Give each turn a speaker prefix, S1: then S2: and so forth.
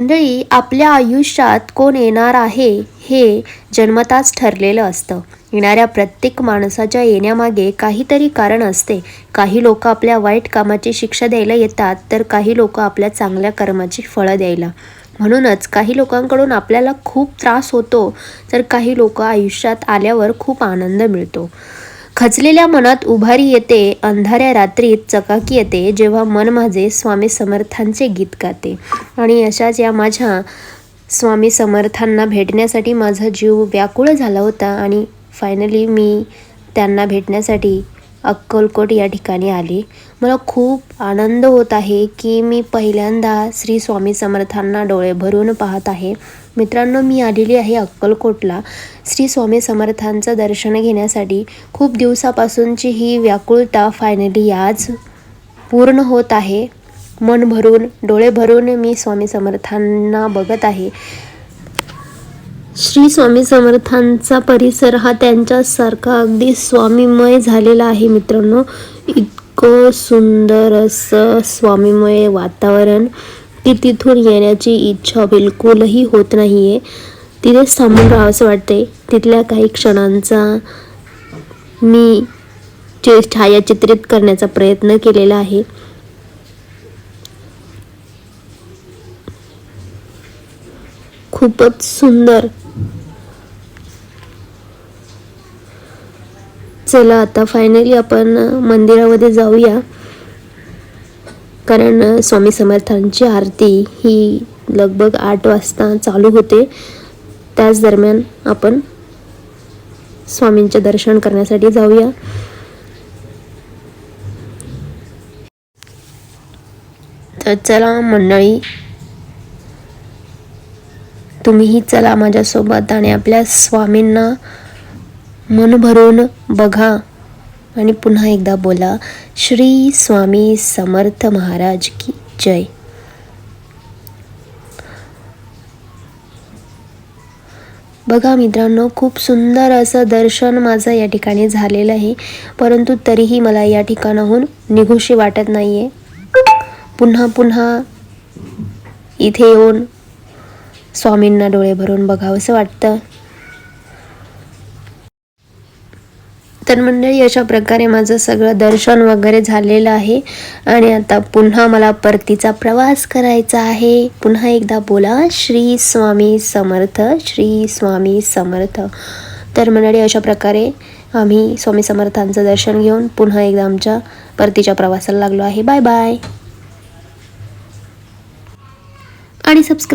S1: मंडळी, आपल्या आयुष्यात कोण येणार आहे हे जन्मताच ठरलेलं असतं. येणाऱ्या प्रत्येक माणसाच्या येण्यामागे काहीतरी कारण असते. काही लोक आपल्या वाईट कामाची शिक्षा द्यायला येतात, तर काही लोक आपल्या चांगल्या कर्माची फळं द्यायला. म्हणूनच काही लोकांकडून आपल्याला खूप त्रास होतो, तर काही लोक आयुष्यात आल्यावर खूप आनंद मिळतो. खचलेल्या मनात उभारी येते, अंधाऱ्या रात्रीत चकाकी येते, जेव्हा मन माझे स्वामी समर्थांचे गीत गाते. आणि अशाच या माझ्या स्वामी समर्थांना भेटण्यासाठी माझा जीव व्याकुळ झाला होता आणि फायनली मी त्यांना भेटण्यासाठी अक्कलकोट या ठिकाणी आले. मला खूप आनंद होत आहे की मी पहिल्यांदा श्री स्वामी समर्थांना डोळे भरून पाहत आहे. मित्रांनो, मी आलेली आहे अक्कलकोटला श्री स्वामी समर्थांचं दर्शन घेण्यासाठी. खूप दिवसापासूनची ही व्याकुळता फायनली आज पूर्ण होत आहे. मन भरून, डोळे भरून मी स्वामी समर्थांना बघत आहे. श्री स्वामी समर्थांचा परिसर हा त्यांच्यासारखा अगदी स्वामीमय झालेला आहे. मित्रांनो, इतकं सुंदर असं स्वामीमय वातावरण की तिथून येण्याची इच्छा बिलकुलही होत नाही आहे. तिथेच थांबून राहावंसं वाटते. तिथल्या काही क्षणांचा मी छायाचित्रित करण्याचा प्रयत्न केलेला आहे. खूपच सुंदर. चला आता फायनली आपण मंदिरामध्ये जाऊया, कारण स्वामी समर्थांची आरती ही लगभग 8 वाजता चालू होते. त्याच दरम्यान आपण स्वामींचे दर्शन करण्यासाठी जाऊया. तर चला मंडळी, तुम्हीही चला माझ्यासोबत आणि आपल्या स्वामींना मन भरून बघा आणि पुन्हा एकदा बोला, श्री स्वामी समर्थ महाराज की जय. बघा मित्रांनो, खूप सुंदर असं दर्शन माझं या ठिकाणी झालेलं आहे, परंतु तरीही मला या ठिकाणाहून निघूशी वाटत नाही आहे. पुन्हा पुन्हा इथे येऊन स्वामींना डोळे भरून बघावंसं वाटतं. तर मंडळी, अशा प्रकारे माझं सगळं दर्शन वगैरे झालेलं आहे आणि आता पुन्हा मला परतीचा प्रवास करायचा आहे. पुन्हा एकदा बोला, श्री स्वामी समर्थ, श्री स्वामी समर्थ. तर मंडळी, अशा प्रकारे आम्ही स्वामी समर्थांचं दर्शन घेऊन पुन्हा एकदा आमच्या परतीच्या प्रवासाला लागलो आहे. बाय बाय आणि सबस्क्राईब